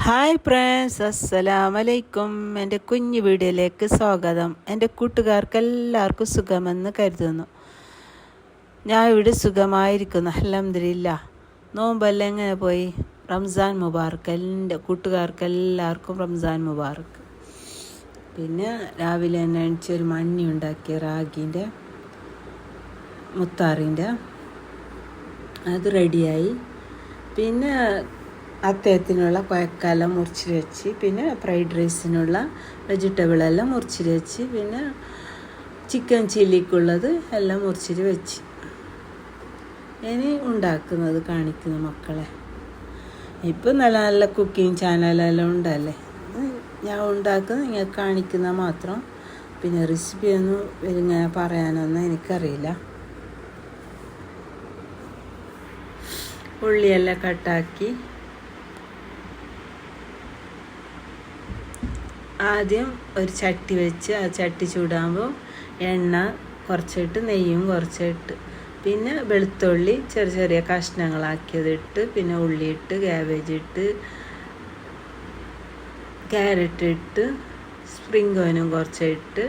Hi friends, അസ്സലാമലൈക്കും. എൻ്റെ കുഞ്ഞു വീഡിയോയിലേക്ക് സ്വാഗതം. എൻ്റെ കൂട്ടുകാർക്കെല്ലാവർക്കും സുഖമെന്ന് കരുതുന്നു. ഞാൻ ഇവിടെ സുഖമായിരിക്കുന്നു, അൽഹംദുലില്ലാ. നോമ്പെല്ലാം എങ്ങനെ പോയി? റംസാൻ മുബാറക്ക്. എൻ്റെ കൂട്ടുകാർക്കെല്ലാവർക്കും റംസാൻ മുബാറക്ക്. പിന്നെ രാവിലെ തന്നെ എണിച്ചൊരു മണ്ണി ഉണ്ടാക്കിയ റാഗീൻ്റെ മുത്താറിൻ്റെ അത് റെഡിയായി. പിന്നെ അത്തയത്തിനുള്ള കുഴക്കെല്ലാം മുറിച്ച് വെച്ച്, പിന്നെ ഫ്രൈഡ് റൈസിനുള്ള വെജിറ്റബിളെല്ലാം മുറിച്ചിട്ട് വെച്ച്, പിന്നെ ചിക്കൻ ചില്ലിക്കുള്ളത് എല്ലാം മുറിച്ചിട്ട് വെച്ച്. ഇനി ഉണ്ടാക്കുന്നത് കാണിക്കുന്നു മക്കളെ. ഇപ്പം നല്ല നല്ല കുക്കിംഗ് ചാനലെല്ലാം ഉണ്ടല്ലേ, ഞാൻ ഉണ്ടാക്കുന്നത് നിങ്ങൾക്ക് കാണിക്കുന്ന മാത്രം. പിന്നെ റെസിപ്പിയൊന്നും ഇങ്ങനെ പറയാനൊന്നും എനിക്കറിയില്ല. ഉള്ളിയെല്ലാം കട്ടാക്കി ആദ്യം ഒരു ചട്ടി വെച്ച്, ആ ചട്ടി ചൂടാകുമ്പോൾ എണ്ണ കുറച്ചിട്ട് നെയ്യും കുറച്ചിട്ട്, പിന്നെ വെളുത്തുള്ളി ചെറിയ ചെറിയ കഷ്ണങ്ങളാക്കിയതിട്ട്, പിന്നെ ഉള്ളിയിട്ട്, ക്യാബേജ് ഇട്ട്, ക്യാരറ്റ് ഇട്ട്, സ്പ്രിംഗ് ഓനും കുറച്ചിട്ട്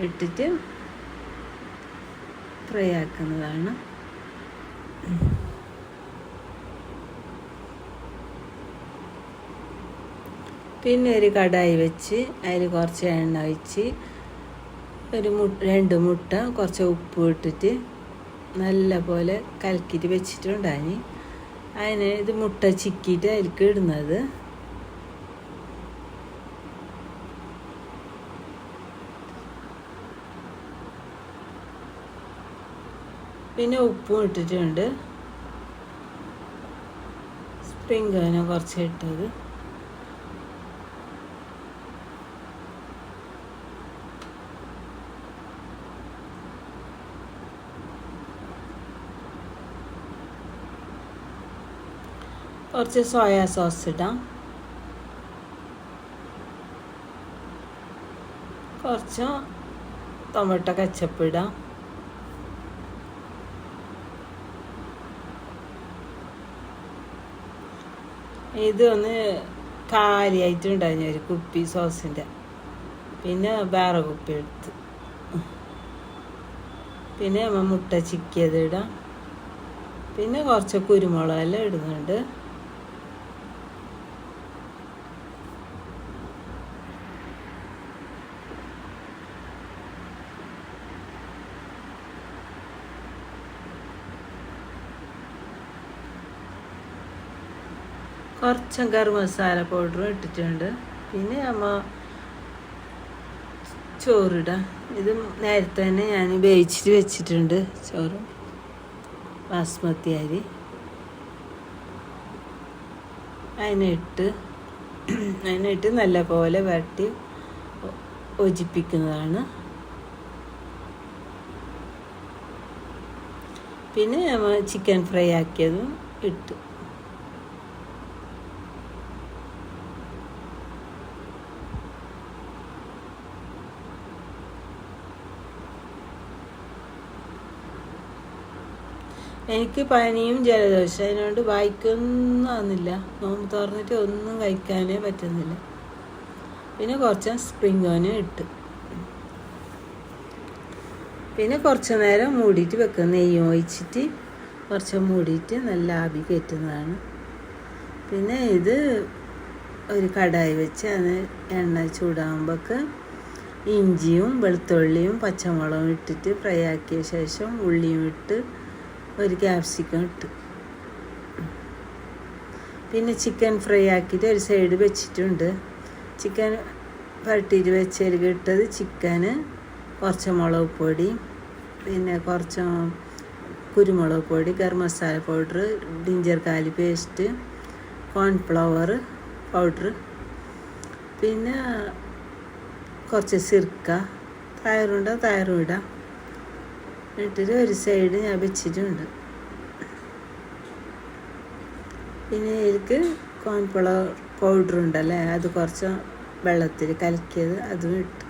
ഇട്ടിട്ട് ഫ്രൈ ആക്കുന്നതാണ്. പിന്നെ ഒരു കടായി വെച്ച് അതിൽ കുറച്ച് എണ്ണ ഒഴിച്ച്, ഒരു രണ്ട് മുട്ട കുറച്ച് ഉപ്പ് ഇട്ടിട്ട് നല്ല പോലെ കലക്കിയിട്ട് വെച്ചിട്ടുണ്ടായി. അതിന് ഇത് മുട്ട ചിക്കിയിട്ട് അതിലേക്ക് ഇടുന്നത്. പിന്നെ ഉപ്പും ഇട്ടിട്ടുണ്ട്, സ്പ്രിംഗ് ഓനിയൻ കുറച്ച് ഇട്ടത്. കുറച്ച് സോയാ സോസ് ഇടാം, കുറച്ച് ടൊമാറ്റോ കെച്ചപ്പ് ഇടാം, ഇതൊന്ന് കാലിയായിട്ടുണ്ടായിരുന്നു ഒരു കുപ്പി സോസിൻ്റെ. പിന്നെ വേറെ കുപ്പി എടുത്ത്, പിന്നെ മുട്ട ചിക്കിയത് ഇടാം. പിന്നെ കുറച്ച് കുരുമുളകെല്ലാം ഇടുന്നുണ്ട്. കുറച്ച് ഗരം മസാല പൗഡറും ഇട്ടിട്ടുണ്ട്. പിന്നെ ചോറിടാം. ഇത് നേരത്തെ തന്നെ ഞാൻ വേവിച്ചിട്ട് വെച്ചിട്ടുണ്ട്. ചോറ് ബാസ്മതി അരി അതിനിട്ട് നല്ല പോലെ വരട്ടി യോജിപ്പിക്കുന്നതാണ്. പിന്നെ ചിക്കൻ ഫ്രൈ ആക്കിയതും ഇട്ട്. എനിക്ക് പനിയും ജലദോഷം, അതിനോണ്ട് വായിക്കൊന്നും ആവുന്നില്ല. നോമ്പ് തുറന്നിട്ട് ഒന്നും കഴിക്കാനേ പറ്റുന്നില്ല. പിന്നെ കുറച്ച് സ്പ്രിംഗ് ഓനിയൻ ഇട്ട്, പിന്നെ കുറച്ച് നേരം മൂടിയിട്ട് വെക്കുക. നെയ്യും ഒഴിച്ചിട്ട് കുറച്ച് മൂടിയിട്ട് നല്ല ആവി കയറ്റുന്നതാണ്. പിന്നെ ഇത് ഒരു കടായി വെച്ച് അത് എണ്ണ ചൂടാകുമ്പോഴേക്ക് ഇഞ്ചിയും വെളുത്തുള്ളിയും പച്ചമുളകും ഇട്ടിട്ട് ഫ്രൈ ആക്കിയ ശേഷം ഉള്ളിയും ഇട്ട് ഒരു ക്യാപ്സിക്കം ഇട്ട്, പിന്നെ ചിക്കൻ ഫ്രൈ ആക്കിയിട്ട് ഒരു സൈഡ് വെച്ചിട്ടുണ്ട്. ചിക്കൻ വരട്ടിയിട്ട് വെച്ചതിൽ ഇട്ടത് ചിക്കന്, കുറച്ച് മുളക് പൊടി, പിന്നെ കുറച്ച് കുരുമുളക് പൊടി, garam masala powder, ginger garlic paste, cornflour powder, പിന്നെ കുറച്ച് സിർക്ക, തൈരും ഇടാം. ഇട്ടിട്ട് ഒരു സൈഡ് ഞാൻ വെച്ചിട്ടുണ്ട്. പിന്നെ ഇതിലേക്ക് കോൺഫ്ലവർ പൗഡർ ഉണ്ടല്ലേ, അത് കുറച്ച് വെള്ളത്തിൽ കലക്കിയത് അതും ഇട്ട്.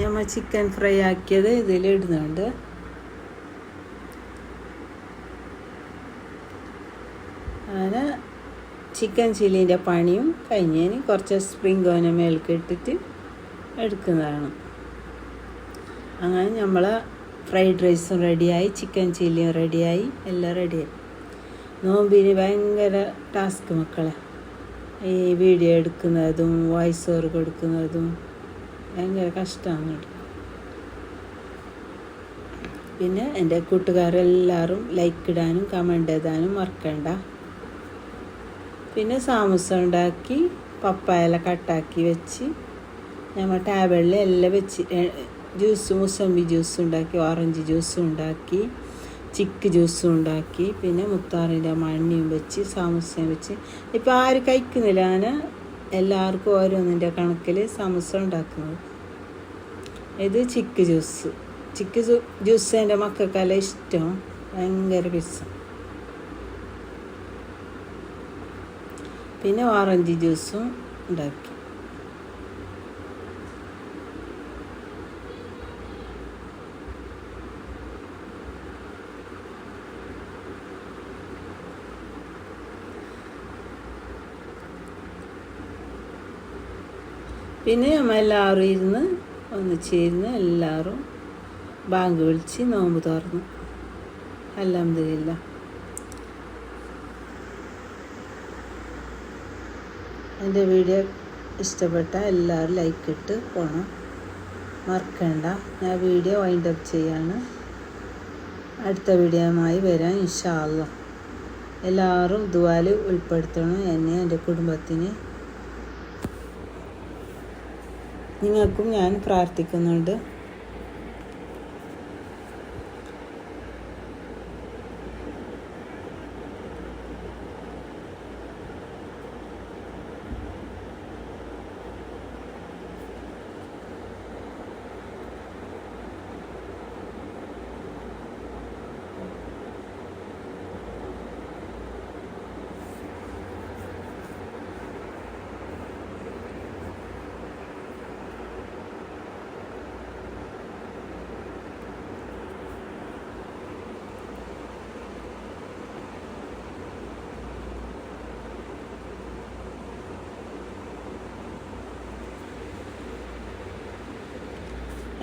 നമ്മൾ ചിക്കൻ ഫ്രൈ ആക്കിയത് ഇതിലിടുന്നുണ്ട്. അങ്ങനെ ചിക്കൻ ചില്ലീൻ്റെ പണിയും കഴിഞ്ഞതിന് കുറച്ച് സ്പ്രിംഗ് ഓനിയൻ മേൽക്ക് ഇട്ടിട്ട് എടുക്കുന്നതാണ്. അങ്ങനെ നമ്മളെ ഫ്രൈഡ് റൈസും റെഡിയായി, ചിക്കൻ ചില്ലിയും റെഡിയായി, എല്ലാം റെഡിയായി. നോമ്പിന് ഭയങ്കര ടാസ്ക് മക്കളെ, ഈ വീഡിയോ എടുക്കുന്നതും വോയിസ് ഓവർ കൊടുക്കുന്നതും ഭയങ്കര കഷ്ടമാണ്. പിന്നെ എൻ്റെ കൂട്ടുകാരെല്ലാവരും ലൈക്ക് ഇടാനും കമൻ്റ് എഴുതാനും മറക്കണ്ട. പിന്നെ സമൂസ ഉണ്ടാക്കി, പപ്പായെല്ലാം കട്ടാക്കി വെച്ച്, നമ്മൾ ടേബിളിൽ എല്ലാം വെച്ച് ജ്യൂസ്, മുസമ്പി ജ്യൂസ് ഉണ്ടാക്കി, ഓറഞ്ച് ജ്യൂസും ഉണ്ടാക്കി, ചിക്ക് ജ്യൂസും ഉണ്ടാക്കി, പിന്നെ മുത്താറിൻ്റെ മണ്ണിയും വെച്ച്, സമൂസയും വെച്ച്. ഇപ്പോൾ ആരും കഴിക്കുന്നില്ല, അങ്ങനെ എല്ലാവർക്കും ഓരോന്നിൻ്റെ കണക്കിൽ സമൂസ ഉണ്ടാക്കുന്നത്. ഇത് ചിക്ക് ജ്യൂസ്. ചിക്ക് ജ്യൂസ് എൻ്റെ മക്കൾക്കെല്ലാം ഇഷ്ടം, ഭയങ്കര പിസ്സ. പിന്നെ ഓറഞ്ച് ജ്യൂസും ഉണ്ടാക്കി. പിന്നെ നമ്മളെല്ലാവരും ഇരുന്ന് ഒന്നിച്ചിരുന്ന് എല്ലാവരും ബാങ്ക് വിളിച്ച് നോമ്പ് തുറന്നു. അൽഹംദുലില്ലാ. എൻ്റെ വീഡിയോ ഇഷ്ടപ്പെട്ട എല്ലാവരും ലൈക്ക് ഇട്ട് പോകണം, മറക്കണ്ട. ഞാൻ വീഡിയോ വൈൻഡ് അപ്പ് ചെയ്യാണ്. അടുത്ത വീഡിയോയുമായി വരാം ഇൻഷാ അല്ലാഹ്. എല്ലാവരും ദുആയിൽ ഉൾപ്പെടുത്തണം എന്നെ, എൻ്റെ കുടുംബത്തിന്. നിങ്ങൾക്കും ഞാൻ പ്രാർത്ഥിക്കുന്നുണ്ട്.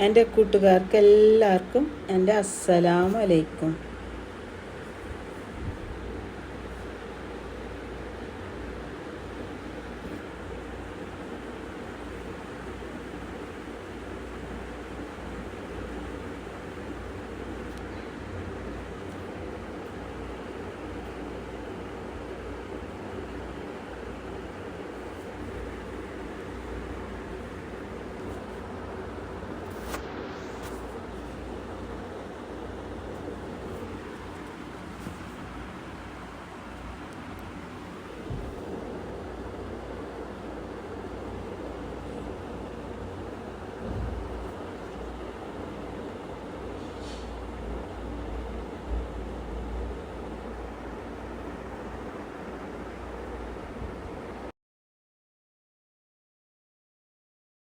എൻ്റെ കൂട്ടുകാർക്ക് എല്ലാവർക്കും എൻ്റെ അസ്സലാമു അലൈക്കും.